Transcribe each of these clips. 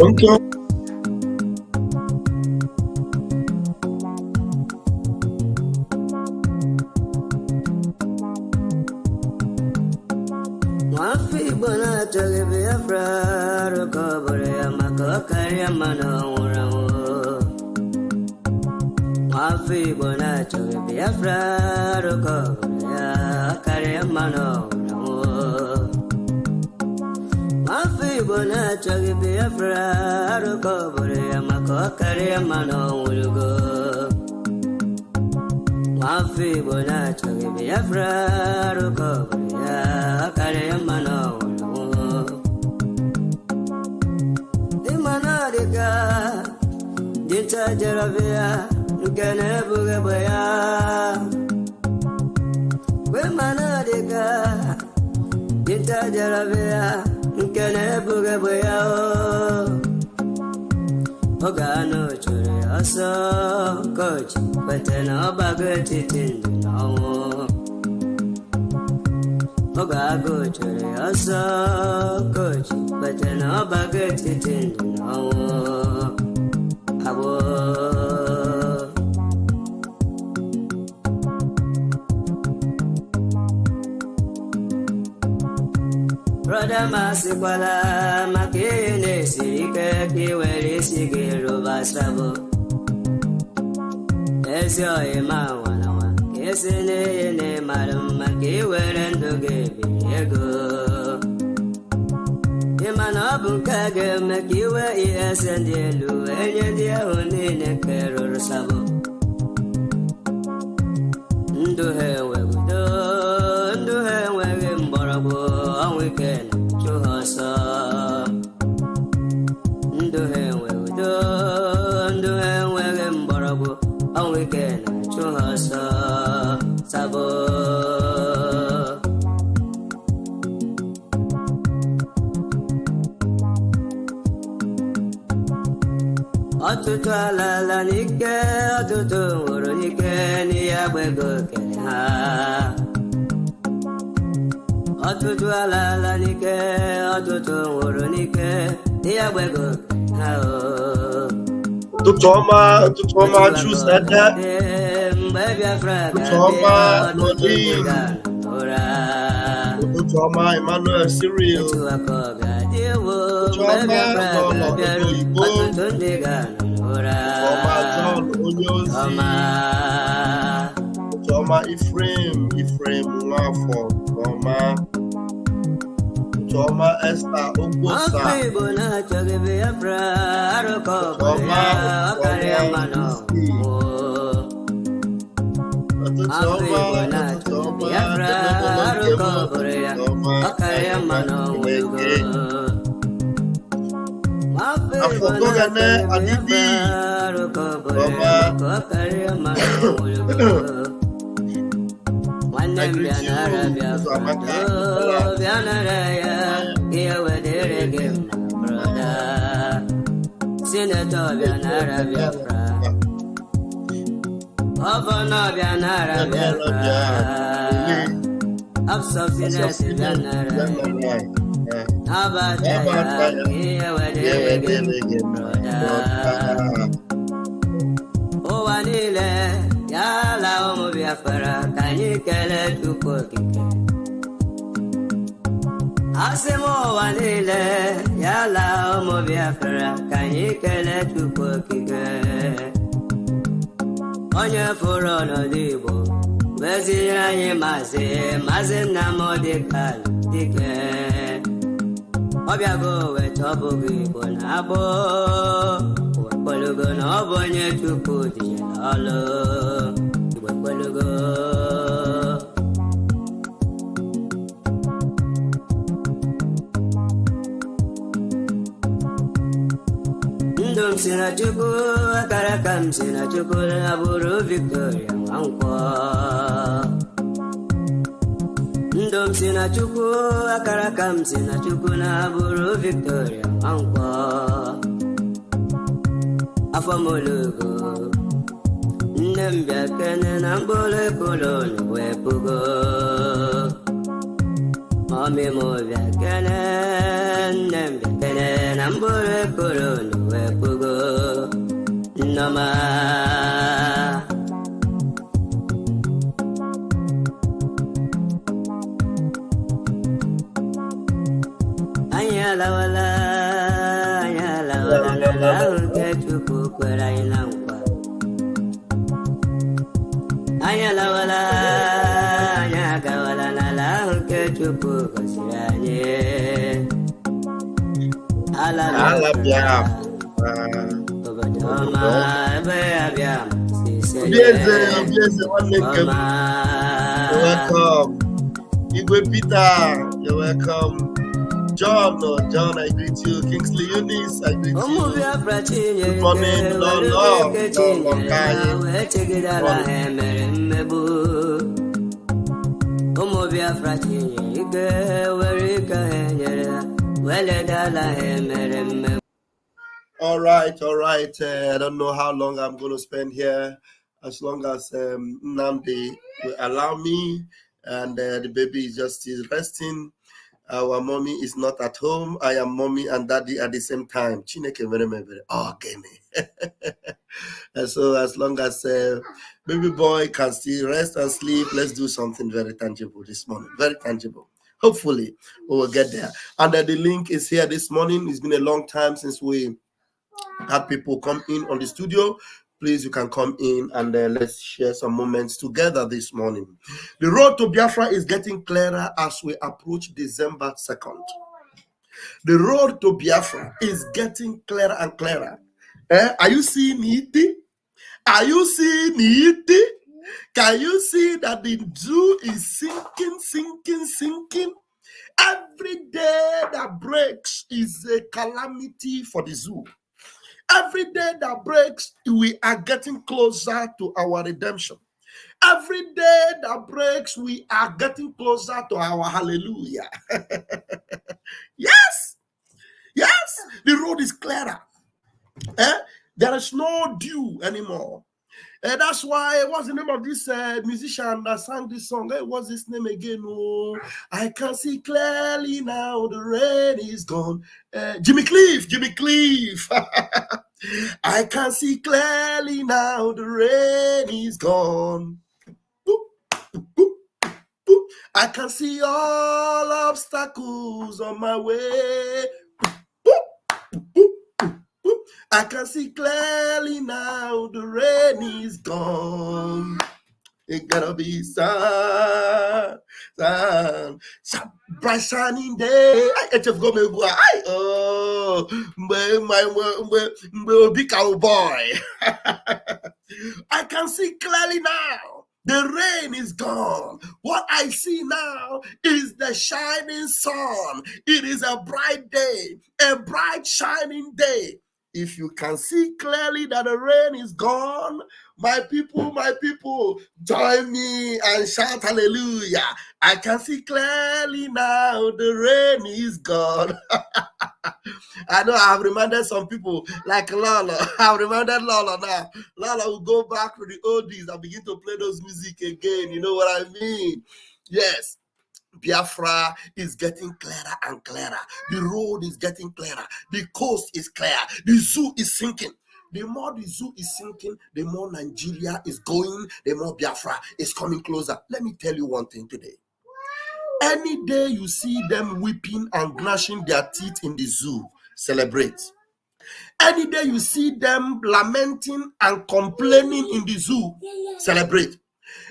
Okay. Mafi bona joge Biafra recovery amako kari mano urawo. Mafi bona joge Biafra recovery kari mano urawo. Mafi bona joge Biafra recovery amako kari mano urawo. Mafi bona joge Biafra recovery kare mano imana diga dinta jarabia ngene buga baya we mana diga dinta jarabia ngene buga baya ogano chure aso coach patena bagati tindawo Ogago chere asa coach, but no baggage in no abo. Brother Masikwala, Makine, Sirika, Kiweri, Sigiru, Basabo. There's your Emma. Yesene madam maki werendo gebego Yemana bunkage maki we yesendelu enye dia onine kero sabo Nduhe we mborabo awike chuhosa Nduhe we mborabo awike chuhosa Sabo Atutu alala nike atutu woro nike ni agbego keha Atutu alala nike atutu woro nike ni agbego keha Tutoma choose that. Tutoma Nodin. Tutoma Emmanuel Cyril. Tutoma John Onyozi. Tutoma Ephraim Mwafo. Tutoma Esther Okosa. Avana Bianara Biafra Absofines Bianara Abadaya Yewede Brother O Wanile Yala Omo Biafra Kanyikele Tukokike Asemo Wanile Yala Omo Biafra Kanyikele Tukokike Onye furu n'Igbo weziri anyị maazị Nnamdị Dike ọ bịago weta ọbụghị Igbo na-agbụ wekwelugo na ọ bụ onye Chukwu tinyere ọlụ wekwelugo si na Chukwu akara ka m si na Chukwu na-abụrụ Victoria Nwankwọ ndụ m si na Chukwu akara ka m si na Chukwu na-abụrụ Victoria Nwankwọ afọ m olugo nne m bịa kene na mkpụrụ ekpụrụ wee pugo mọmị m bịa kene nne m bịa kene na mbore koloni wepugo Nama Anyala wala nala kechuku kwera inankwa Anyala wala nyaga wala nala kechuku kosiranye Ala Biafra. You're welcome. Igwe Peter, you're welcome. John, I greet you. Kingsley Eunice, I greet you. Good morning, Lolo. All right. I don't know how long I'm going to spend here. As long as Nnamdi will allow me, and the baby is just still resting. Our mommy is not at home. I am mommy and daddy at the same time. Chineke mere mere. Okay. And so as long as baby boy can still rest and sleep, let's do something very tangible this morning. Very tangible. Hopefully we will get there. And the link is here this morning. It's been a long time since we had people come in on the studio. Please, you can come in and let's share some moments together this morning. The road to Biafra is getting clearer as we approach December 2nd. The road to Biafra is getting clearer and clearer. Are you seeing it? Are you seeing it? Can you see that the zoo is sinking? Every day that breaks is a calamity for the zoo. Every day that breaks, we are getting closer to our redemption. Every day that breaks, we are getting closer to our hallelujah. Yes, the road is clearer. There is no dew anymore. That's why, what's the name of this musician that sang this song? What's his name again? Oh, I can see clearly now, the rain is gone. Jimmy Cliff. I can see clearly now, the rain is gone. I can see all obstacles on my way. I can see clearly now, the rain is gone. It gotta be sun, bright shining day. Big cowboy. I can see clearly now. The rain is gone. What I see now is the shining sun. It is a bright day, a bright shining day. If you can see clearly that the rain is gone, my people, join me and shout hallelujah. I can see clearly now the rain is gone. I know I've reminded some people like Lala. I've reminded Lala now. Lala will go back to the oldies and begin to play those music again. You know what I mean? Yes. Biafra is getting clearer and clearer. The road is getting clearer. The coast is clear. The zoo is sinking. The more the zoo is sinking, the more Nigeria is going, the more Biafra is coming closer. Let me tell you one thing today. Any day you see them weeping and gnashing their teeth in the zoo, celebrate. Any day you see them lamenting and complaining in the zoo, celebrate.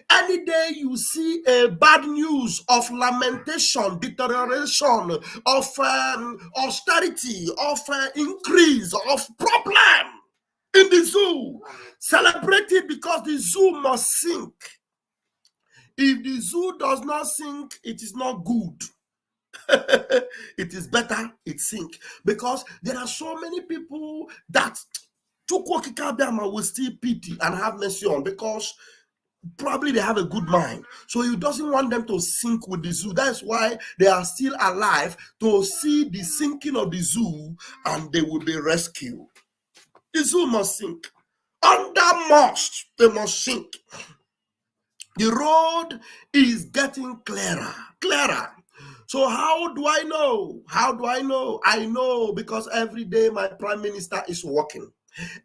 Any day you see a bad news of lamentation, deterioration, of austerity, of increase, of problem in the zoo, celebrate it because the zoo must sink. If the zoo does not sink, it is not good. It is better it sink because there are so many people that Chukwokika will still pity and have mercy on because probably they have a good mind. So he doesn't want them to sink with the zoo. That's why they are still alive to see the sinking of the zoo and they will be rescued. The zoo must sink. They must sink. The road is getting clearer. So how do I know? How do I know? I know because every day my prime minister is working.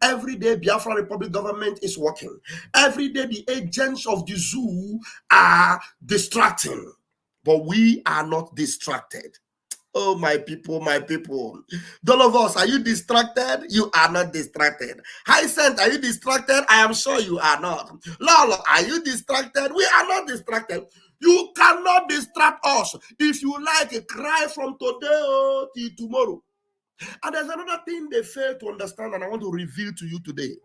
Every day Biafra Republic government is working. Every day the agents of the zoo are distracting. But we are not distracted. Oh, my people, my people. All of us, are you distracted? You are not distracted. Hyacinth, are you distracted? I am sure you are not. Lolo, are you distracted? We are not distracted. You cannot distract us. If you like, a cry from today till tomorrow. And there's another thing they fail to understand, and I want to reveal to you today.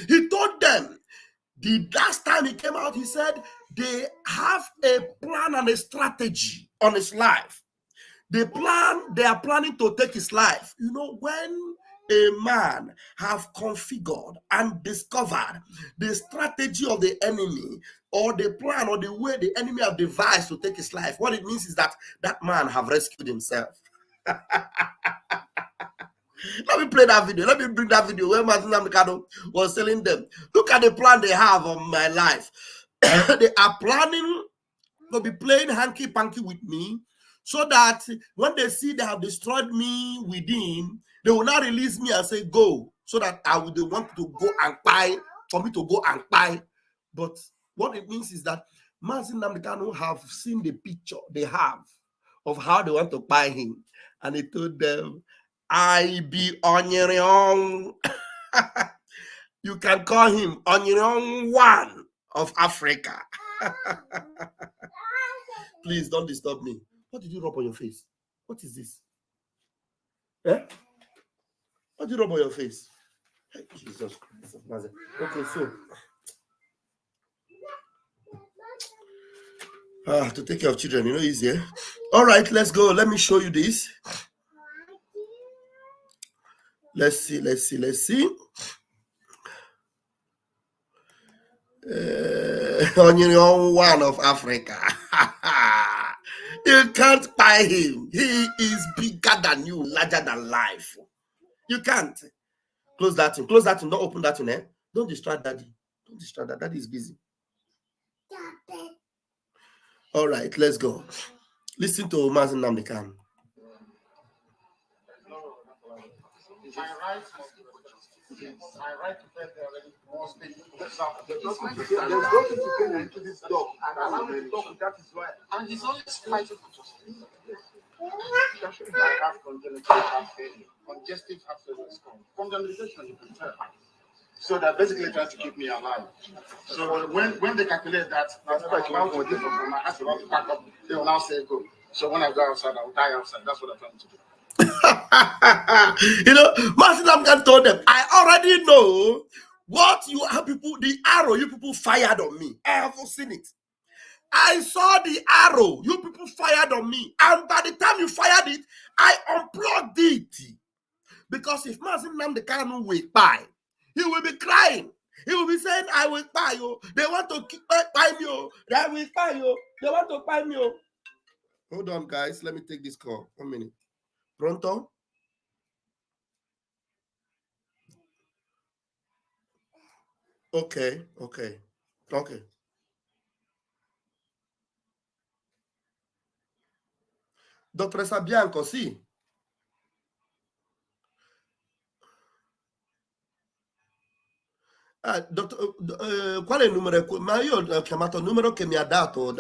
He told them, the last time he came out, he said they have a plan and a strategy on his life. They are planning to take his life. You know, when a man have configured and discovered the strategy of the enemy, or the plan or the way the enemy have devised to take his life, what it means is that that man have rescued himself. Let me play that video. Let me bring that video where Martin Namikado was telling them, look at the plan they have on my life. They are planning to be playing hanky-panky with me, so that when they see they have destroyed me within, they will not release me and say, go, so that I would want to go and buy, for me to go and buy. But what it means is that Martin Namikano have seen the picture they have of how they want to buy him. And he told them, I be Onyerion. You can call him Onyerion One of Africa. Please don't disturb me. What did you rub on your face? What is this? Eh? What did you rub on your face? Hey, Jesus Christ of Nazareth. Okay, so to take care of children, you know, easier. All right, let's go. Let me show you this. Let's see. Onion One of Africa. You can't buy him. He is bigger than you, larger than life. You can't. Close that one. Close that one. Don't open that one. Eh? Don't distract daddy. Don't distract that. Daddy is busy. All right, let's go. Listen to Mazen Namdekan. My right to play already must be there's nothing to pay into this dog and allow me to talk with that is why. And he's always fighting for justice. I have congenital heart failure. Congestive heart failure is called. From the medication you can tell. So they're basically trying to keep me alive. So when they calculate that, I'm about to give up, my heart will back up, they will now say go. So when I go outside, I will die outside. That's what I'm trying to do. You know, Master Lamkan told them, I already know what you have people, the arrow you people fired on me. I have seen it. I saw the arrow you people fired on me. And by the time you fired it, I unplugged it. Because if Master Lamkan will buy, he will be crying. He will be saying, I will buy you. They want to buy me. They will buy you. They want to buy me. Hold on, guys. Let me take this call. 1 minute. Pronto? Okay. Dottoressa Bianco, sì. Qual è il numero? Ma io ho chiamato il numero che mi ha dato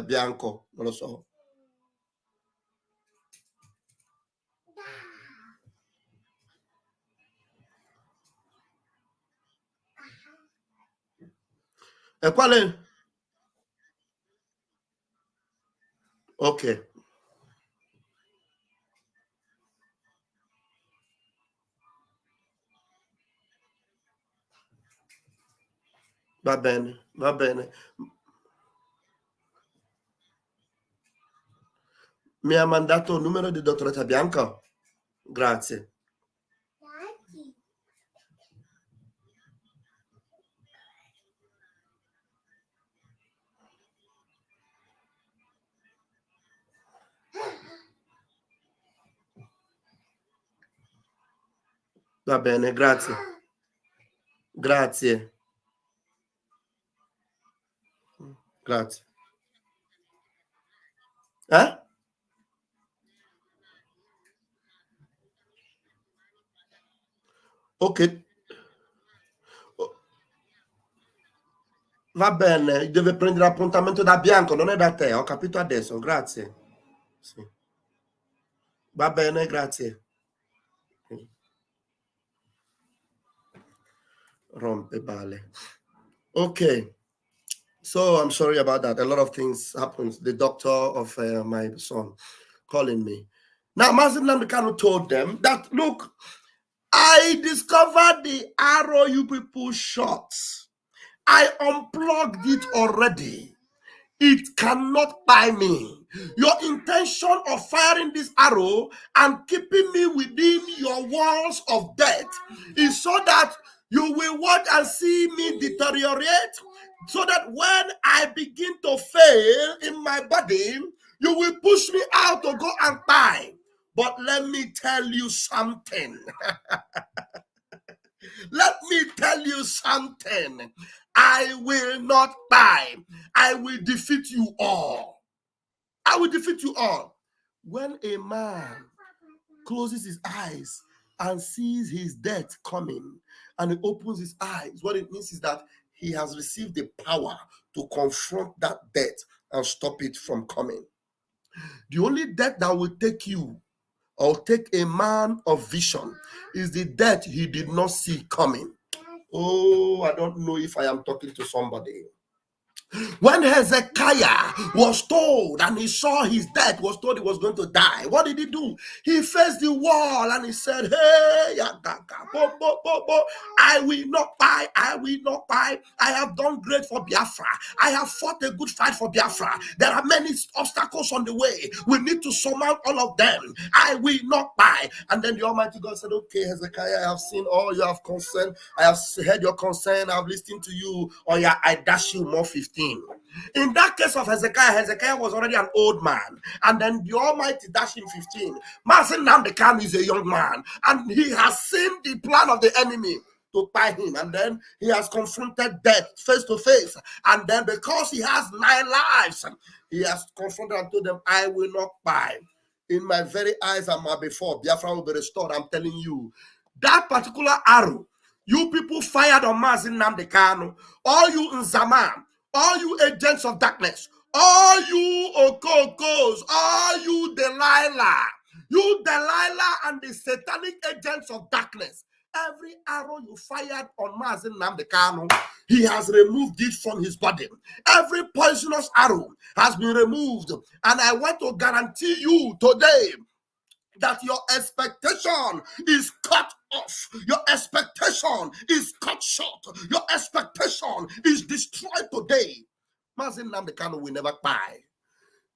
Bianco, non lo so. Qual è? Ok. Va bene. Mi ha mandato il numero di dottoressa Bianco? Grazie. Va bene, grazie. Grazie. Huh? Ok. Va bene, deve prendere appuntamento da Bianco, non è da te, ho capito adesso, grazie. Sì. Va bene, grazie. Rompe bale. Okay. So I'm sorry about that. A lot of things happens. The doctor of my son calling me. Now, Master Namdekano told them that, look, I discovered the arrow you people shot. I unplugged it already. It cannot buy me. Your intention of firing this arrow and keeping me within your walls of death is so that you will watch and see me deteriorate, so that when I begin to fail in my body, you will push me out to go and die. But let me tell you something. Let me tell you something. I will not die. I will defeat you all. I will defeat you all. When a man closes his eyes and sees his death coming and he opens his eyes, what it means is that he has received the power to confront that death and stop it from coming. The only death that will take you or take a man of vision is the death he did not see coming. Oh, I don't know if I am talking to somebody. When Hezekiah was told and he saw his death, was told he was going to die, what did he do? He faced the wall and he said, hey, I will not buy, I will not buy. I have done great for Biafra. I have fought a good fight for Biafra. There are many obstacles on the way. We need to surmount all of them. I will not buy. And then the Almighty God said, okay, Hezekiah, I have seen all you have concern. I have heard your concern. I have listened to you. Oh yeah, I dash you more 15. In that case of Hezekiah, Hezekiah was already an old man, and then the Almighty dashed him 15. Master Namdekan is a young man, and he has seen the plan of the enemy to buy him, and then he has confronted death face to face, and then because he has 9 lives, he has confronted and told them, I will not buy. In my very eyes and my before, Biafra will be restored. I'm telling you, that particular arrow you people fired on Master Namdekan, all you in Zaman, all you agents of darkness, all you Okokos, all you Delilah and the satanic agents of darkness, every arrow you fired on Mazi Nnamdi Kanu, he has removed it from his body. Every poisonous arrow has been removed. And I want to guarantee you today that your expectation is cut off. Your expectation is cut short. Your expectation is destroyed today. Mazi Nnamdi Kanu will never buy.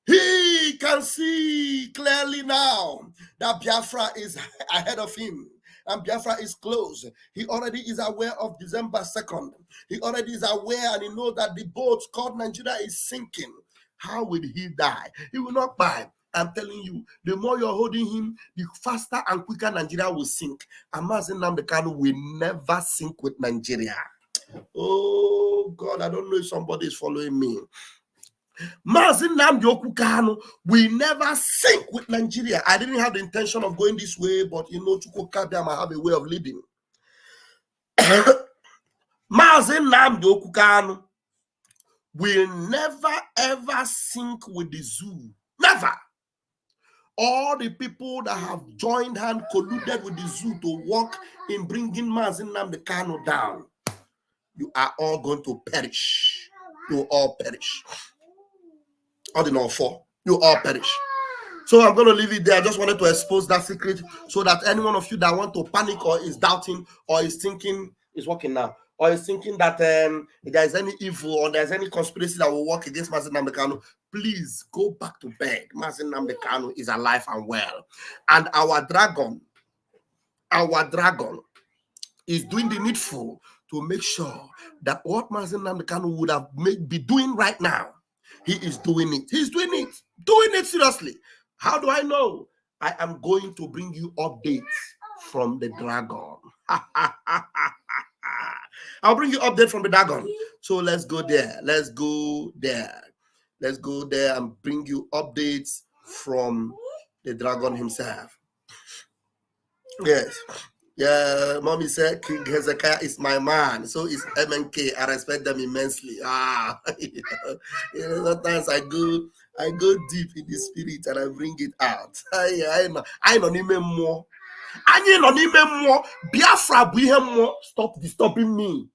He can see clearly now that Biafra is ahead of him and Biafra is close. He already is aware of December 2nd. He already is aware and he knows that the boat called Nigeria is sinking. How will he die? He will not buy. I'm telling you, the more you're holding him, the faster and quicker Nigeria will sink. And Mazi Nnamdi Kanu will never sink with Nigeria. Oh God, I don't know if somebody is following me. Mazi Nnamdi Kanu will never sink with Nigeria. I didn't have the intention of going this way, but you know, Chukwukabiama have a way of leading. Mazi Nnamdi Kanu will never ever sink with the zoo. Never. All the people that have joined hand, colluded with the zoo to work in bringing Mazi Nnamdi Kanu down, you are all going to perish. You will all perish. All in all four, you all perish. So I'm going to leave it there. I just wanted to expose that secret so that any one of you that want to panic or is doubting or is thinking, is working now, or is thinking that if there is any evil or there's any conspiracy that will work against Mazi Nnamdi Kanu, please go back to bed. Mazi Nnamdi Kanu is alive and well. And our dragon is doing the needful to make sure that what Mazi Nnamdi Kanu would have be doing right now, he is doing it. He's doing it seriously. How do I know? I am going to bring you updates from the dragon. I'll bring you update from the dragon so So let's go there. Let's go there. Let's go there and bring you updates from the dragon himself. Yes. Yeah, mommy said King Hezekiah is my man. So is MNK. I respect them immensely. Sometimes I go deep in the spirit and I bring it out. I know even more. I know even more. Biafra be him more. Stop disturbing me.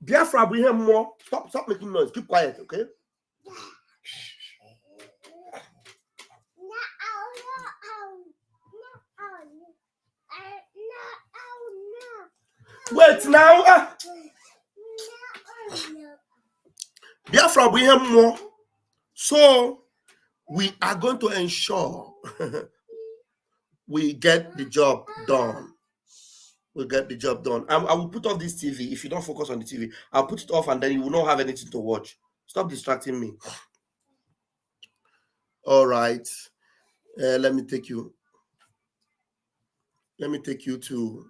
Biafra be him more. Stop making noise. Keep quiet, okay? Wait now. Biafra we have more. So we are going to ensure we get the job done. We'll get the job done. I will put off this TV. If you don't focus on the TV, I'll put it off and then you will not have anything to watch. Stop distracting me. All right. Let me take you to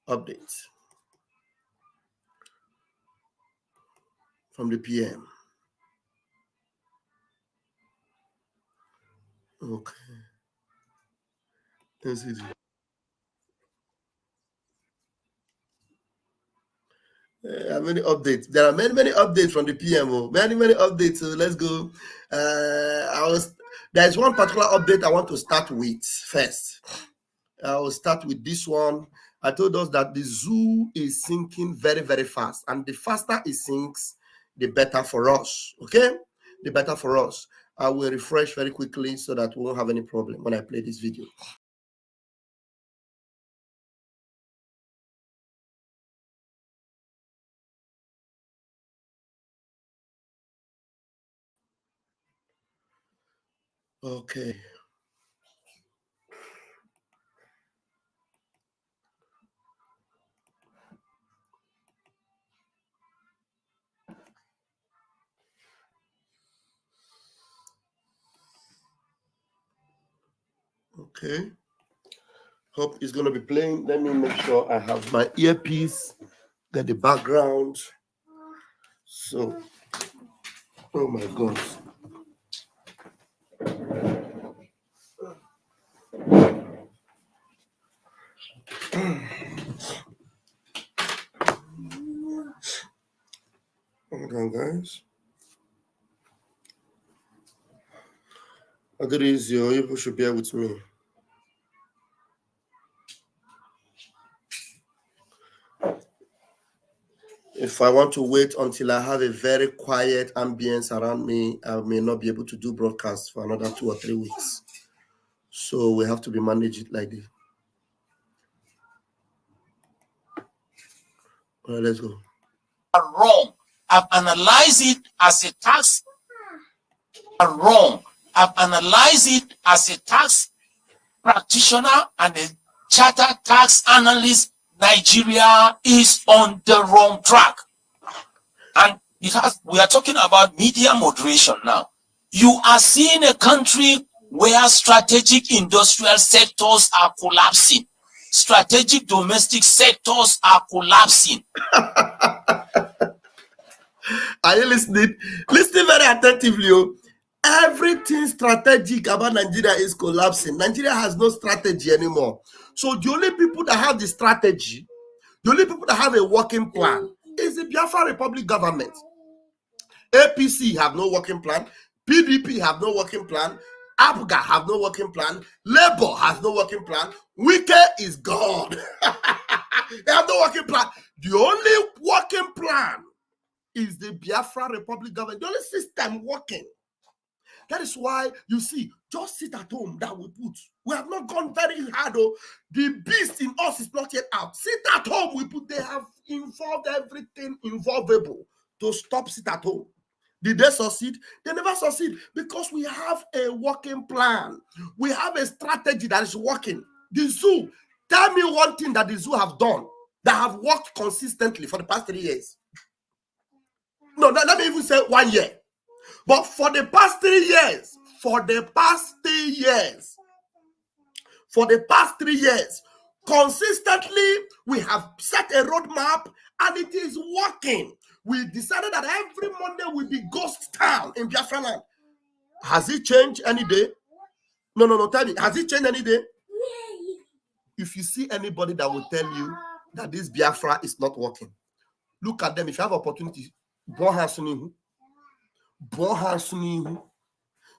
updates from the PM. Okay. Let's see. Many updates. There are many updates from the PMO. Many updates. So let's go. There's one particular update I want to start with first. I will start with this one. I told us that the zoo is sinking very, very fast, and the faster it sinks, the better for us. Okay, the better for us. I will refresh very quickly so that we won't have any problem when I play this video. Okay. Okay. Hope it's going to be playing. Let me make sure I have my earpiece, get the background. So, oh my God. Hold on, guys. Adrizio, you should bear with me. If I want to wait until I have a very quiet ambience around me, I may not be able to do broadcasts for another 2 or 3 weeks. So we have to be managed like this. All right, let's go. Wrong. I've analyzed it as a tax. Wrong. I've analyzed it as a tax practitioner and a chartered tax analyst. Nigeria is on the wrong track. And we are talking about media moderation now. You are seeing a country where strategic industrial sectors are collapsing. Strategic domestic sectors are collapsing. Are you listening? Listen very attentively. Everything strategic about Nigeria is collapsing. Nigeria has no strategy anymore. So the only people that have the strategy, the only people that have a working plan is the Biafra Republic government. APC have no working plan. PDP have no working plan. APGA have no working plan. Labour has no working plan. Wike is gone. They have no working plan. The only working plan is the Biafra Republic government. The only system working. That is why you see, just sit at home that we put. We have not gone very hard. Oh, the beast in us is not yet out. Sit at home, we put. They have involved everything involvable to stop sit at home. Did they succeed? They never succeed because we have a working plan. We have a strategy that is working. The zoo, tell me one thing that the zoo have done that have worked consistently for the past 3 years. No, let me even say 1 year. But for the past 3 years, consistently, we have set a roadmap and it is working. We decided that every Monday will be ghost town in Biafra land. Has it changed any day? No, tell me, has it changed any day? If you see anybody that will tell you that this Biafra is not working, look at them. If you have opportunity,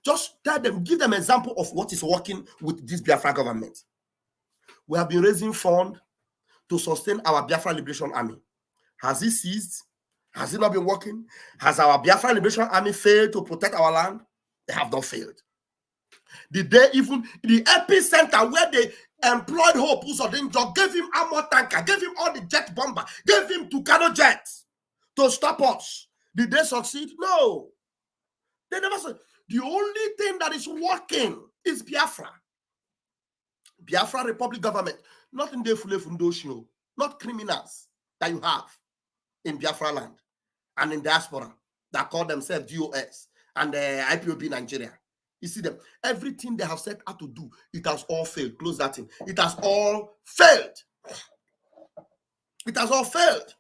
just tell them, give them an example of what is working with this Biafra government. We have been raising funds to sustain our Biafra Liberation Army. Has it ceased? Has it not been working? Has our Biafra Liberation Army failed to protect our land? They have not failed. Did they even, the epicenter where they employed Hope Uzodinjo, gave him armor tanker, gave him all the jet bomber, gave him Tucano jets to stop us? Did they succeed? No. They never said. The only thing that is working is Biafra. Biafra Republic government. Not in the Fule Fundosho, not criminals that you have in Biafra land and in diaspora that call themselves DOS and IPOB Nigeria. You see them, everything they have set out to do, it has all failed. Close that thing. It has all failed. It has all failed.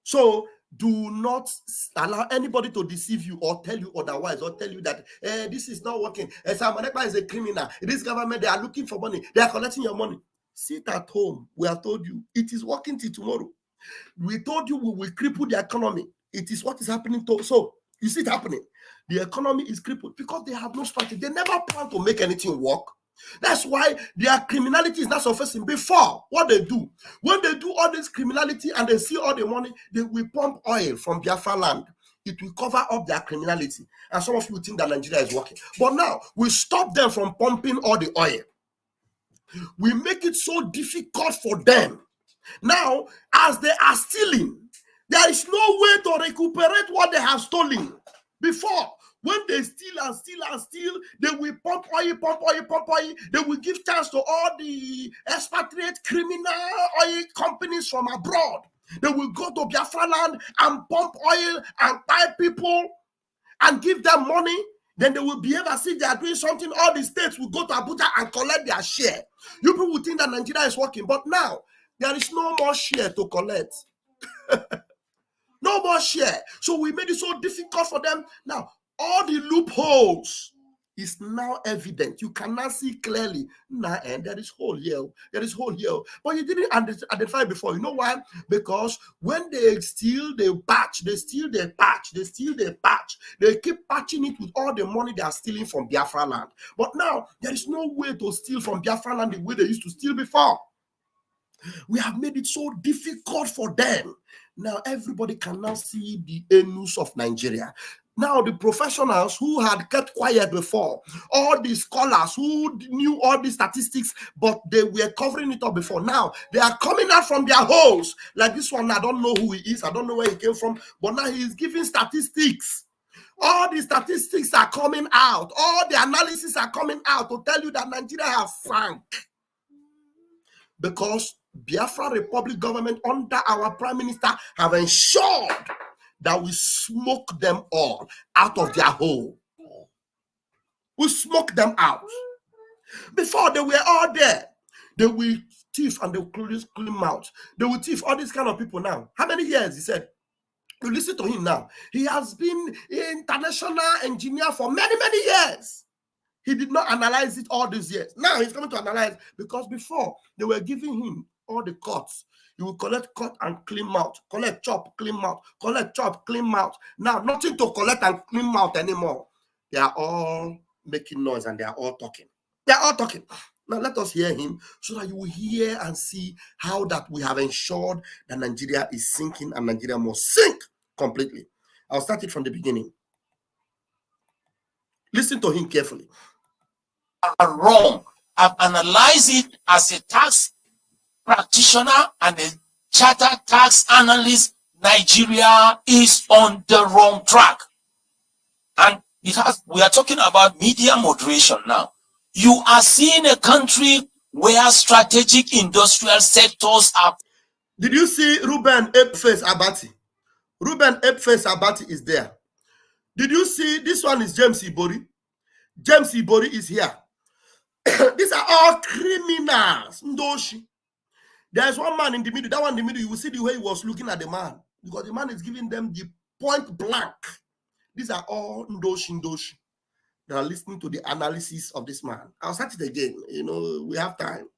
So do not allow anybody to deceive you or tell you otherwise, or tell you that this is not working. Samanekpa is a criminal. This government, they are looking for money. They are collecting your money. Sit at home. We have told you it is working till tomorrow. We told you we will cripple the economy. It is what is happening. So you see it happening. The economy is crippled because they have no strategy. They never plan to make anything work. That's why their criminality is not surfacing. Before, what they do, when they do all this criminality and they see all the money, they will pump oil from Biafra land. It will cover up their criminality. And some of you think that Nigeria is working. But now, we stop them from pumping all the oil. We make it so difficult for them. Now, as they are stealing, there is no way to recuperate what they have stolen. Before, when they steal and steal and steal, they will pump oil, pump oil, pump oil. They will give chance to all the expatriate criminal oil companies from abroad. They will go to Biafra land and pump oil and buy people and give them money. Then they will behave as if they are doing something. All the states will go to Abuja and collect their share. You people will think that Nigeria is working, but now there is no more share to collect. No more share. So we made it so difficult for them. Now, all the loopholes is now evident. You cannot see clearly. Nah, and there is hole here. There is hole here. But you didn't identify before. You know why? Because when they steal, they patch. They steal, they patch. They steal, they patch. They keep patching it with all the money they are stealing from Biafra land. But now, there is no way to steal from Biafra land the way they used to steal before. We have made it so difficult for them. Now, everybody can now see the anus of Nigeria. Now, the professionals who had kept quiet before, all the scholars who knew all the statistics, but they were covering it up before, now they are coming out from their holes. Like this one, I don't know who he is, I don't know where he came from, but now he is giving statistics. All the statistics are coming out. All the analysis are coming out to tell you that Nigeria has sunk. Because Biafra Republic government under our Prime Minister have ensured that we smoke them all out of their hole. We smoke them out. Before, they were all there. They will thief and they will clean mouth. They will thief, all these kind of people now. How many years? He said. You listen to him now. He has been an international engineer for many, many years. He did not analyze it all these years. Now he's coming to analyze, because before they were giving him all the cuts. You will collect cut and clean mouth, collect chop, clean mouth, collect chop, clean mouth. Now nothing to collect and clean mouth anymore. They are all making noise and they are all talking. They are all talking. Now let us hear him so that you will hear and see how that we have ensured that Nigeria is sinking and Nigeria must sink completely. I'll start it from the beginning. Listen to him carefully. Are wrong. I've analyzed it as a tax practitioner and a charter tax analyst. Nigeria is on the wrong track. And we are talking about media moderation now. You are seeing a country where strategic industrial sectors are. Did you see Ruben Apeface Abati? Ruben Apeface Abati is there. Did you see, this one is James Ibori. James Ibori is here. These are all criminals. Ndoshi. There's one man in the middle. That one in the middle, you will see the way he was looking at the man, because the man is giving them the point blank. These are all ndoshi. They are listening to the analysis of this man. I'll start it again. You know, we have time.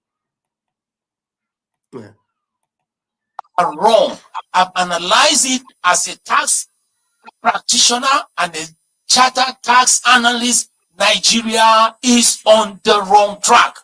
Yeah. Are wrong. I've analyzed it as a tax practitioner and a chartered tax analyst. Nigeria is on the wrong track.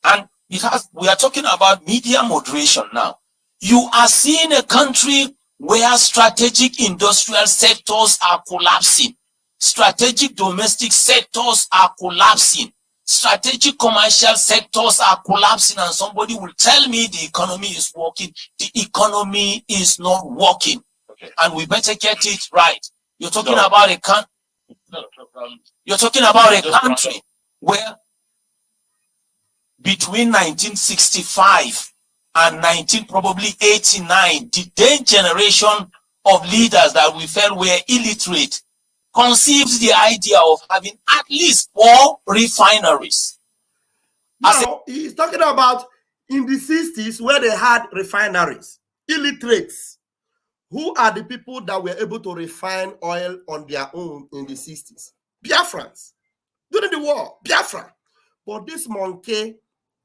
And because we are talking about media moderation now, you are seeing a country where strategic industrial sectors are collapsing. Strategic domestic sectors are collapsing. Strategic commercial sectors are collapsing, and somebody will tell me the economy is working. The economy is not working. Okay. And we better get it right. You're talking about a country. You're talking about a country where between 1965 and 1989, the then generation of leaders that we felt were illiterate conceived the idea of having at least 4 refineries. Now, he's talking about in the 60s where they had refineries. Illiterates. Who are the people that were able to refine oil on their own in the 60s? Biafrans. During the war, Biafra. But this monkey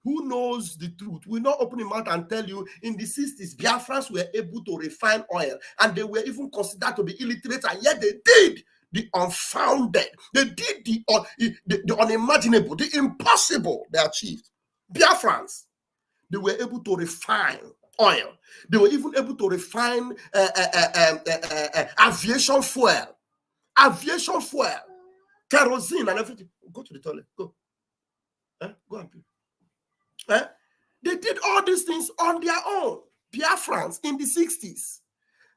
who knows the truth will not open his mouth and tell you in the 60s, Biafrans were able to refine oil, and they were even considered to be illiterate, and yet they did the unfounded. They did the unimaginable, the impossible they achieved. Biafrans, they were able to refine oil. They were even able to refine aviation fuel. Aviation fuel. Kerosene and everything. Go to the toilet. Go. Go and pee. They did all these things on their own. Biafrans in the 60s.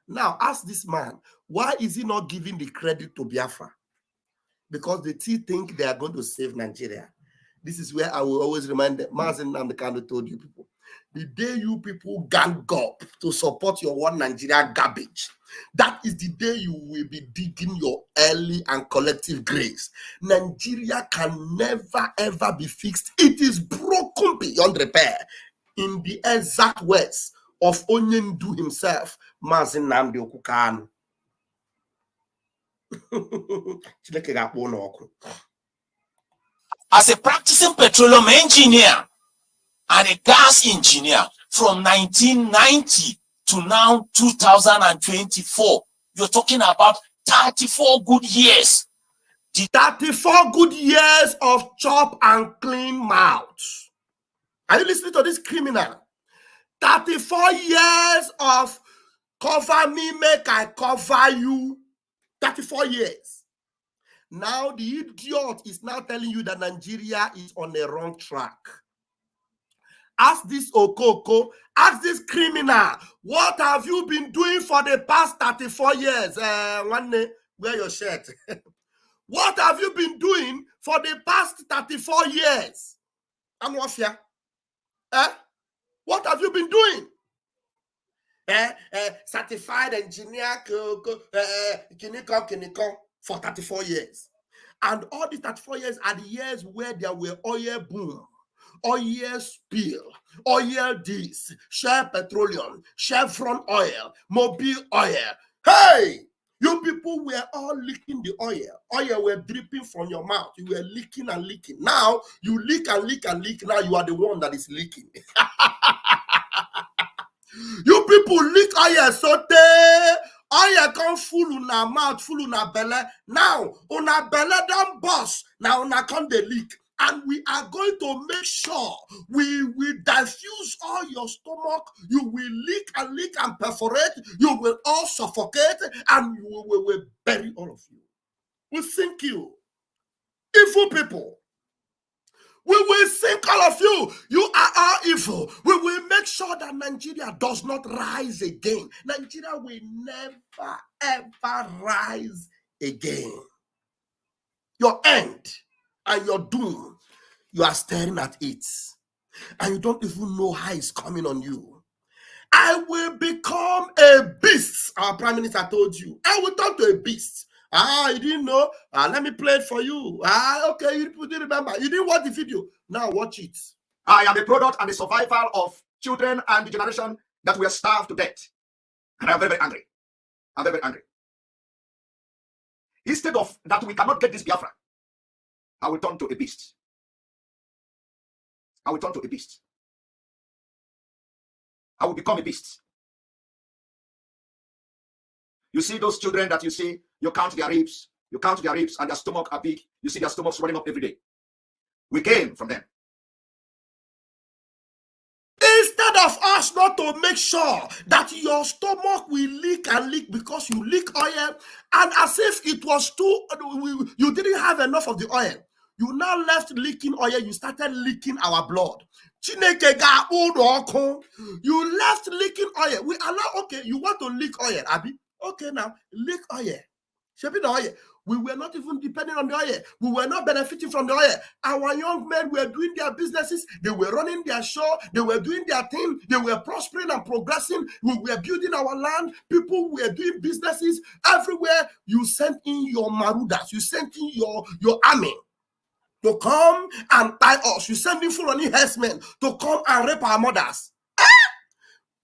Now, ask this man, why is he not giving the credit to Biafra? Because they still think they are going to save Nigeria. This is where I will always remind them. Mazen Namdekano told you people, the day you people gang up to support your one Nigeria garbage, that is the day you will be digging your early and collective graves. Nigeria can never ever be fixed. It is broken beyond repair. In the exact words of Onyendu himself, Mazen Nnamdi Okukanu. As a practicing petroleum engineer and a gas engineer from 1990 to now 2024, you're talking about 34 good years. The 34 good years of chop and clean mouth. Are you listening to this criminal? 34 years of cover me, make I cover you. 34 years. Now the idiot is now telling you that Nigeria is on the wrong track. Ask this Okoko, ask this criminal, what have you been doing for the past 34 years? Wear your shirt. What have you been doing for the past 34 years? Anwafia. What have you been doing? Certified engineer, Kinikon, for 34 years. And all these 34 years are the years where there were oil boom, oil spill, oil this, Shell Petroleum, Chevron Oil, Mobile Oil. Hey! You people were all leaking the oil. Oil were dripping from your mouth. You were leaking and leaking. Now, you leak and leak and leak. Now, you are the one that is leaking. You people leak oil so they oil come full una mouth, full una belly. Now, una belly don't bust. Now, una come the leak. And we are going to make sure we will diffuse all your stomach. You will leak and perforate. You will all suffocate, and we will bury all of you. We'll sink you. Evil people. We will sink all of you. You are all evil. We will make sure that Nigeria does not rise again. Nigeria will never, ever rise again. Your end and your doom, you are staring at it. And you don't even know how it's coming on you. I will become a beast. Our Prime Minister told you. I will turn to a beast. You didn't know? Let me play it for you. Okay, you didn't remember. You didn't watch the video. Now watch it. I am the product and the survival of children and the generation that were starved to death. And I'm very, very angry. I'm very, very angry. Instead of that, we cannot get this Biafra, I will turn to a beast. I will turn to a beast. I will become a beast. You see those children that you see, you count their ribs, and their stomach are big. You see their stomachs running up every day. We came from them. Instead of us not to make sure that your stomach will leak and leak because you leak oil, and as if it was you didn't have enough of the oil, you now left leaking oil, you started leaking our blood. You left leaking oil. We allow, okay, you want to leak oil, Abby? Okay, now leak oil. Shaping the oil. We were not even depending on the oil. We were not benefiting from the oil. Our young men were doing their businesses. They were running their show. They were doing their thing. They were prospering and progressing. We were building our land. People were doing businesses everywhere. You sent in your marudas. You sent in your army to come and tie us. You sent in Fulani herdsmen to come and rape our mothers.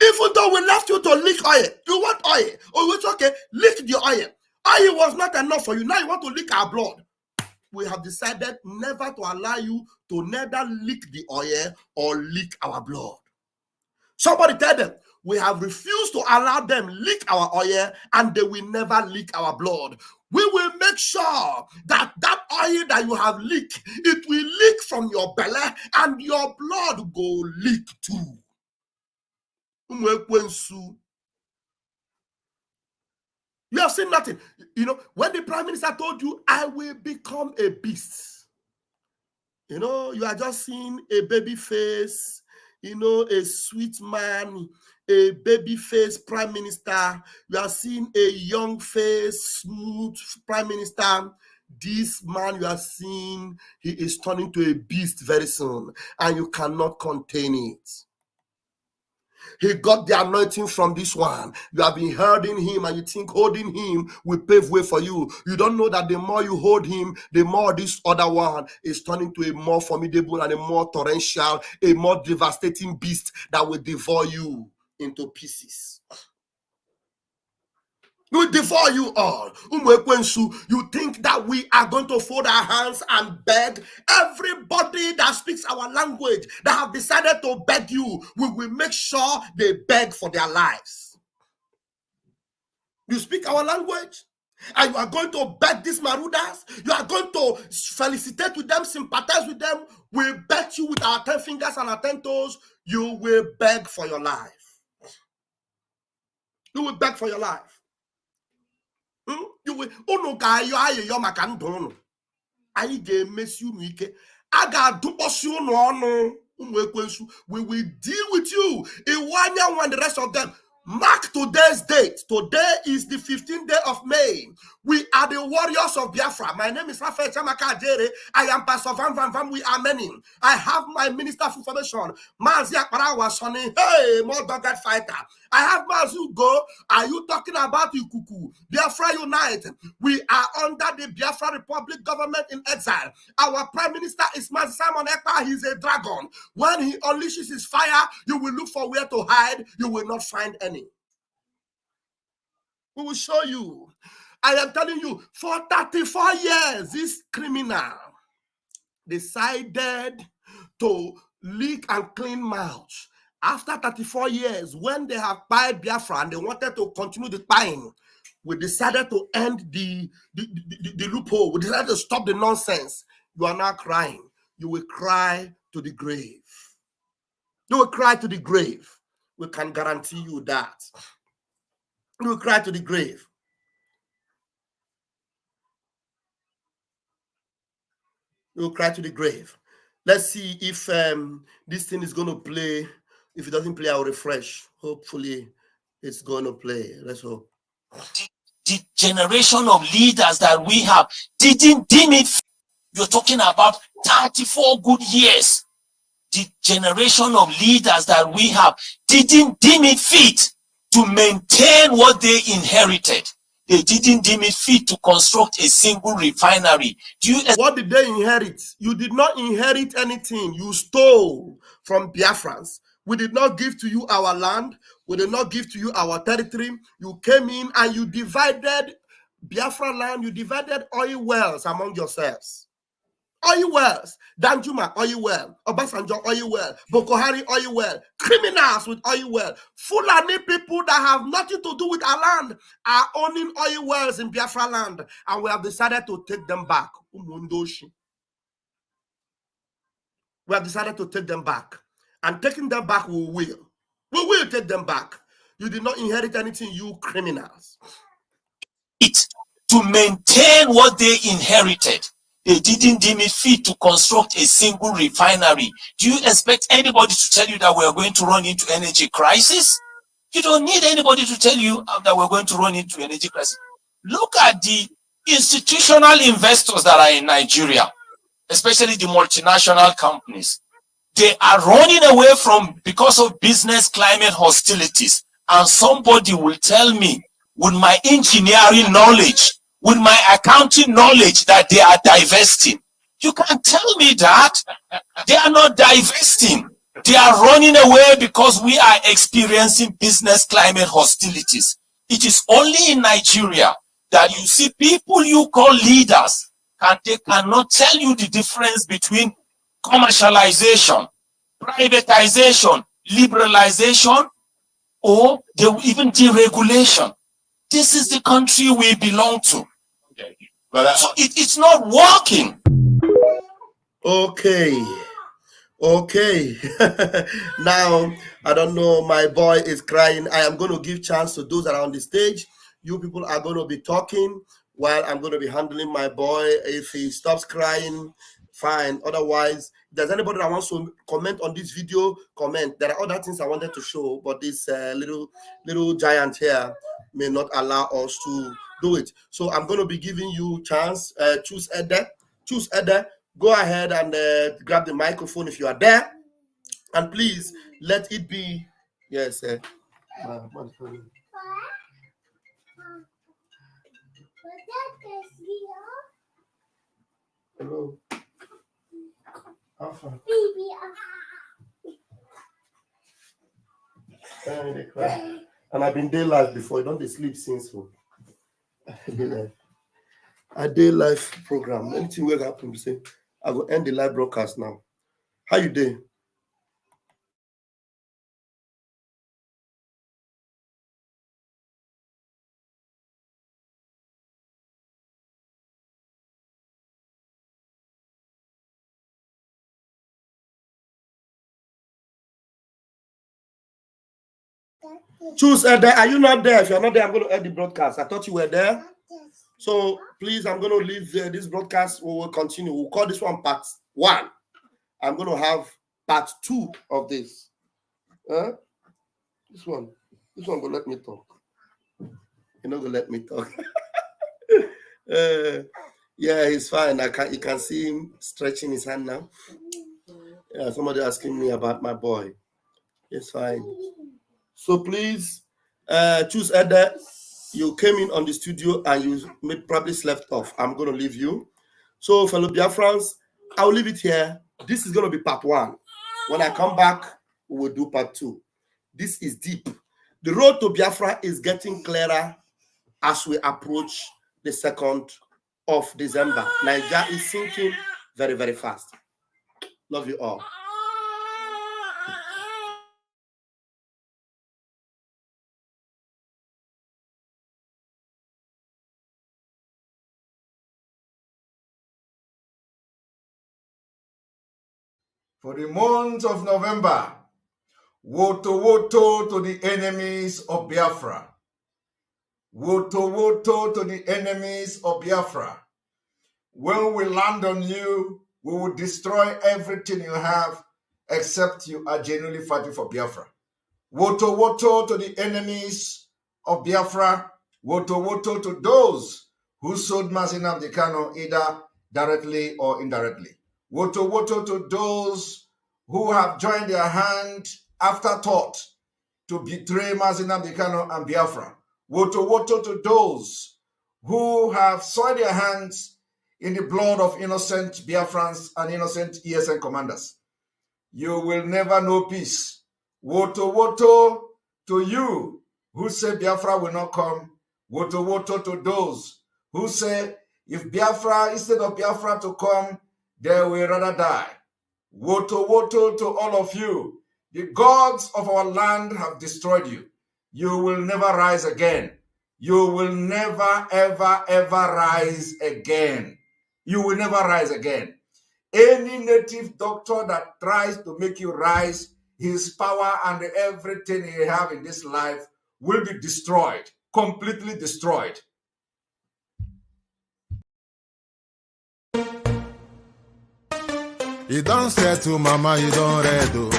Even though we left you to leak oil, you want oil. Oh, it's okay, leak the oil. Oil was not enough for you. Now you want to leak our blood. We have decided never to allow you to neither leak the oil or leak our blood. Somebody tell them, we have refused to allow them leak our oil, and they will never leak our blood. We will make sure that that oil that you have leaked, it will leak from your belly, and your blood go leak too. You have seen nothing. You know, when the prime minister told you, I will become a beast. You know, you are just seeing a baby face, you know, a sweet man, a baby face prime minister. You are seeing a young face, smooth prime minister. This man you are seeing, he is turning to a beast very soon, and you cannot contain it. He got the anointing from this one. You have been holding him, and you think holding him will pave way for you. You don't know that the more you hold him, the more this other one is turning to a more formidable and a more torrential, a more devastating beast that will devour you into pieces. We devour you all. You think that we are going to fold our hands and beg? Everybody that speaks our language, that have decided to beg you, we will make sure they beg for their lives. You speak our language, and you are going to beg these marudas. You are going to felicitate with them, sympathize with them. We beg you with our 10 fingers and our 10 toes. You will beg for your life. You will beg for your life. You will we will deal with you. Iwanya and the rest of them. Mark today's date. Today is the 15th day of May. We are the warriors of Biafra. My name is Rafael Chamaka Adere. I am Pastor Van Van Van. We are many. I have my Minister of Information, Mazia Parawa Sonny. Hey, more dogged fighter. I have Mazu Go. Are you talking about Ikuku? Biafra Unite. We are under the Biafra Republic government in exile. Our Prime Minister is Mazi Simon Ekpa. He's a dragon. When he unleashes his fire, you will look for where to hide. You will not find any. We will show you. I am telling you, for 34 years, this criminal decided to lick and clean mouth. After 34 years, when they have pied Biafra and they wanted to continue the pieing, we decided to end the loophole. We decided to stop the nonsense. You are now crying. You will cry to the grave. You will cry to the grave. We can guarantee you that. You will cry to the grave. You will cry to the grave. Let's see if this thing is going to play. If it doesn't play, I'll refresh. Hopefully, it's going to play. Let's hope. The generation of leaders that we have didn't deem it. You're talking about 34 good years. The generation of leaders that we have didn't deem it fit to maintain what they inherited. They didn't deem it fit to construct a single refinery. What did they inherit? You did not inherit anything. You stole from Biafrans. We did not give to you our land. We did not give to you our territory. You came in and you divided Biafra land. You divided oil wells among yourselves. Oil wells. Danjuma, oil well. Obasanjo, oil well. Boko Haram, oil well. Criminals with oil well. Fulani people that have nothing to do with our land are owning oil wells in Biafra land. And we have decided to take them back. Umundoshi. We have decided to take them back. And taking them back, we will. We will take them back. You did not inherit anything, you criminals. To maintain what they inherited. They didn't deem it fit to construct a single refinery. Do you expect anybody to tell you that we are going to run into energy crisis? You don't need anybody to tell you that we're going to run into energy crisis. Look at the institutional investors that are in Nigeria, especially the multinational companies. They are running away from because of business climate hostilities. And somebody will tell me, with my engineering knowledge, with my accounting knowledge, that they are divesting. You can't tell me that. They are not divesting. They are running away because we are experiencing business climate hostilities. It is only in Nigeria that you see people you call leaders, and they cannot tell you the difference between commercialization, privatization, liberalization, or even deregulation. This is the country we belong to. But so it's not working. Okay. Now, I don't know, my boy is crying. I am going to give chance to those that are on the stage. You people are going to be talking while I'm going to be handling my boy. If he stops crying, fine. Otherwise, if there's anybody that wants to comment on this video, comment. There are other things I wanted to show, but this little giant here may not allow us to do it. So I'm going to be giving you chance. Choose Ede. Go ahead and grab the microphone if you are there. And please let it be. Yes. Hello. Alpha. And I've been day live before. You don't sleep since. So. A day live program. Anything will happen, say I will end the live broadcast now. How you doing? Choose there. Are you not there? If you're not there, I'm going to end the broadcast. I thought you were there. So please, I'm going to leave this broadcast. We will continue. We'll call this one part 1. I'm going to have part 2 of this. This one will let me talk. You're not going to let me talk. Yeah, he's fine. You can see him stretching his hand now. Yeah, somebody asking me about my boy. It's fine. So please choose Ede. You came in on the studio and you probably slept off. I'm going to leave you. So fellow Biafrans, I'll leave it here. This is going to be part 1. When I come back, we will do part 2. This is deep. The road to Biafra is getting clearer as we approach the 2nd of December. Naija is sinking very, very fast. Love you all. For the month of November, woto to the enemies of Biafra. Woto to the enemies of Biafra. When we land on you, we will destroy everything you have except you are genuinely fighting for Biafra. Woto to the enemies of Biafra. Woto to those who sold Mazi Nnamdi Kanu either directly or indirectly. Woto to those who have joined their hand afterthought to betray Mazi Nnamdi Kanu and Biafra. Woto to those who have soiled their hands in the blood of innocent Biafrans and innocent ESN commanders. You will never know peace Woto woto to you who say Biafra will not come. Woto woto to those who say if Biafra, instead of Biafra to come, they will rather die. Woto woto to all of you. The gods of our land have destroyed you. You will never rise again. You will never, ever, ever rise again. You will never rise again. Any native doctor that tries to make you rise, his power and everything he have in this life will be destroyed, completely destroyed. You don't say to mama, you don't read, oh.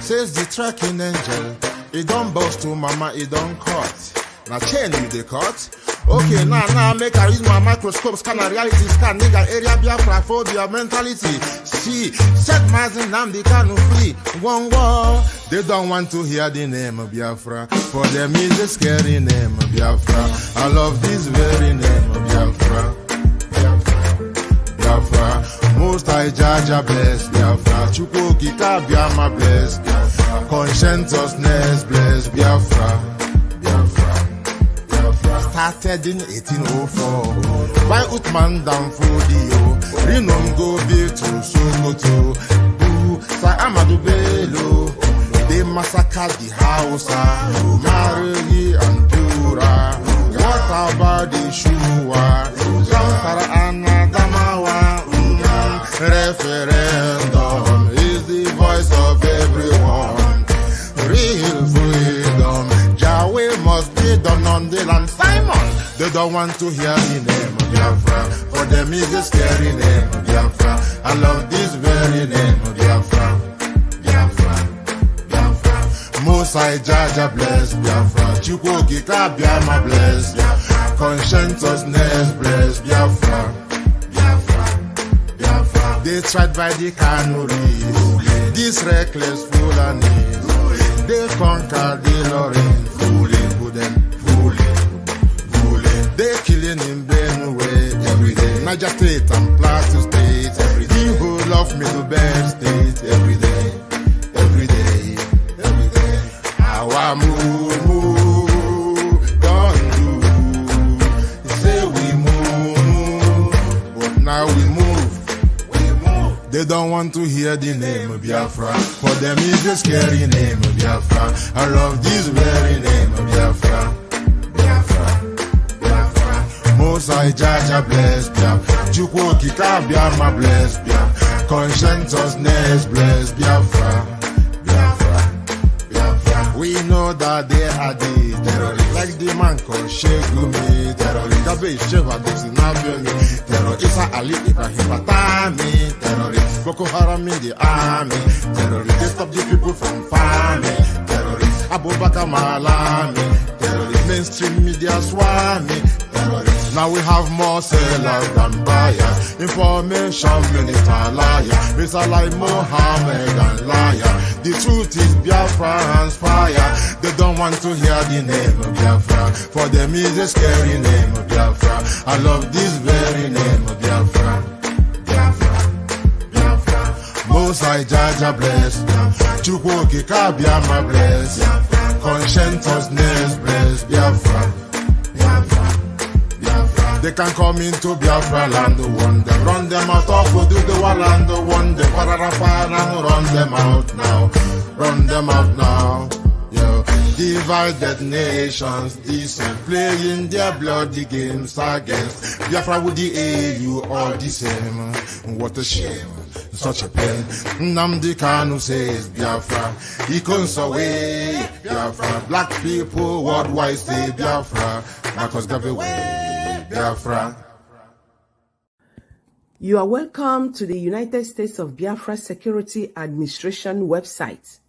Says the tracking angel. You don't boast to mama, you don't cut. Now chain you the cut. Okay, now make I use my microscope, scan a reality, scan nigga area Biafra phobia mentality. See, set Mazin Namdi Kanu free. One war. They don't want to hear the name of Biafra. For them is a scary name of Biafra. I love this very name of Biafra. Biafra. Most I Jaja bless Biafra. Chuko Kika Biama bless Biafra. Conscientiousness bless Biafra. Started in 1804 by Uthman Danfodio. Rinom go be to Sokoto. Sa Amadou Bello. They massacred the Hausa, Marili and Pura. What about the Shua? Zamfara and Adamawa. Referendum is the voice of everyone. Real freedom, Yahweh must be done on the land. Simon, they don't want to hear the name of Biafra. For them is a scary name of Biafra. I love this very name of Biafra. Mosai Jaja bless Biafra. Chukwu Kika Biama bless Biafra. Conscientiousness bless Biafra. They tried by the canories. These reckless Fulanis. They conquered the Lorraine. Fooling. They killing in Benue every day. Naija State and Plateau State every day. The whole of Middle Belt State every day. Our move, don't do. Say we move, but now we move. They don't want to hear the name of Biafra. For them is the scary name of Biafra. I love this very name of Biafra. Mosai Jaja bless Biafra. Chukwu Kika Biama bless Biafra. Conscientiousness bless Biafra. We know that they are the terrorists. Like the man called Shegumi, terrorist. Gabe Sheva Dexinabioni, terrorist. Isa Ali Ibrahim Batami, terrorist. Boko Haram in the army, terrorist. They stop the people from farming, terrorist. Abubakar Malami, terrorist. Mainstream media swami, terrorist. Now we have more sellers than buyers. Information minister liar. Mr. like Mohammed and liar. The truth is Biafra hands fire. They don't want to hear the name of Biafra. For them is a scary name of Biafra. I love this very name of Biafra. Mosai Jaja bless. Chukwu Kika Biama bless. Conscientiousness bless Biafra. They can come into Biafra land, run them out of the land, and run them out now. Yo, divided nations, decent, playing their bloody games against Biafra with the AU, all the same. What a shame, such a pain. Nnamdi Kanu says Biafra, he comes away. Biafra, black people worldwide say Biafra, Marcus gave away. Biafra. You are welcome to the United States of Biafra Security Administration website,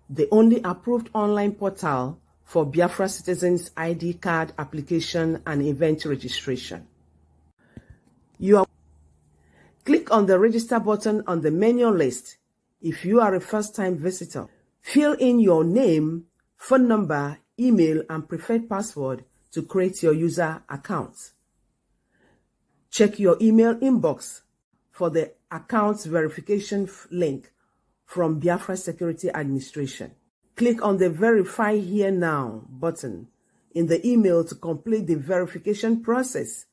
the only approved online portal for Biafra citizens' ID card application and event registration. Click on the register button on the menu list if you are a first-time visitor. Fill in your name, phone number, email, and preferred password to create your user account. Check your email inbox for the account verification link from Biafra Security Administration. Click on the Verify Here Now button in the email to complete the verification process.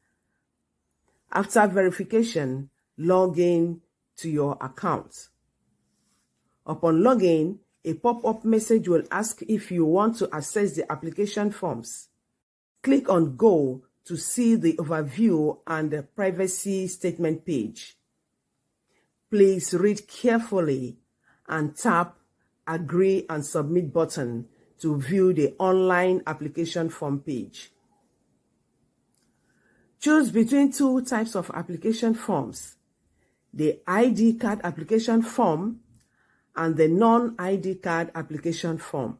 After verification, log in to your account. Upon login, a pop-up message will ask if you want to access the application forms. Click on Go to see the overview and the privacy statement page. Please read carefully and tap Agree and Submit button to view the online application form page. Choose between two types of application forms: the ID card application form and the non-ID card application form.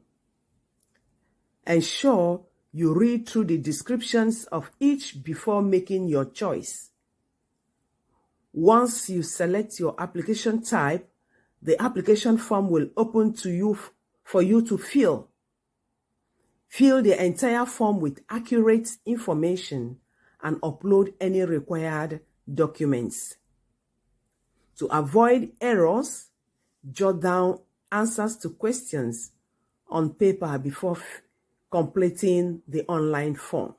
Ensure you read through the descriptions of each before making your choice. Once you select your application type, the application form will open to you for you to fill. Fill the entire form with accurate information and upload any required documents. To avoid errors, jot down answers to questions on paper before completing the online form.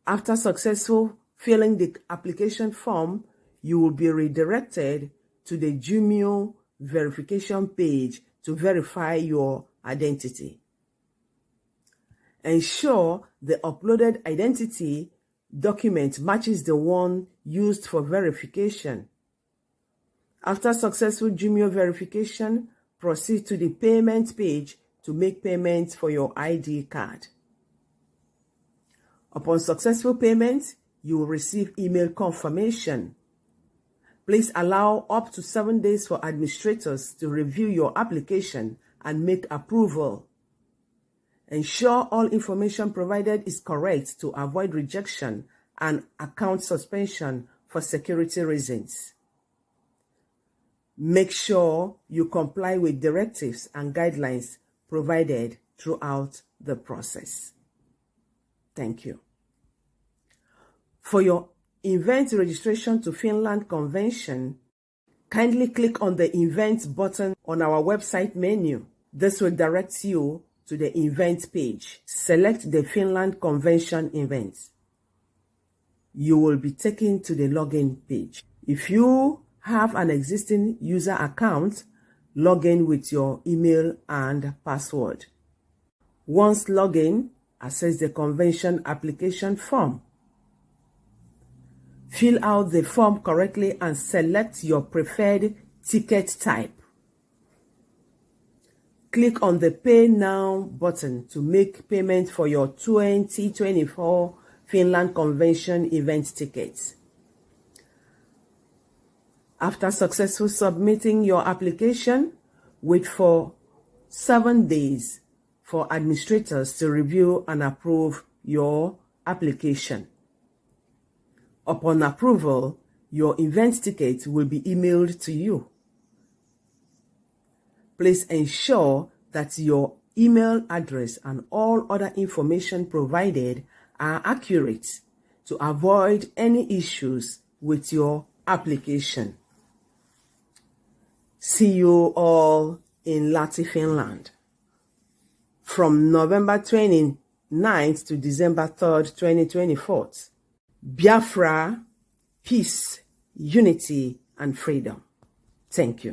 After successful filling the application form, you will be redirected to the Jumio verification page to verify your identity. Ensure the uploaded identity document matches the one used for verification. After successful Jumio verification, proceed to the payment page to make payments for your ID card. Upon successful payment, you will receive email confirmation. Please allow up to 7 days for administrators to review your application and make approval. Ensure all information provided is correct to avoid rejection and account suspension for security reasons. Make sure you comply with directives and guidelines provided throughout the process. Thank you. For your event registration to Finland Convention, kindly click on the event button on our website menu. This will direct you to the event page. Select the Finland Convention event. You will be taken to the login page. If you have an existing user account, log in with your email and password. Once login, access the convention application form. Fill out the form correctly and select your preferred ticket type. Click on the Pay Now button to make payment for your 2024 Finland Convention event tickets. After successfully submitting your application, wait for 7 days for administrators to review and approve your application. Upon approval, your event ticket will be emailed to you. Please ensure that your email address and all other information provided are accurate to avoid any issues with your application. See you all in Lahti, Finland from November 29th to December 3rd, 2024. Biafra, peace, unity, and freedom. Thank you.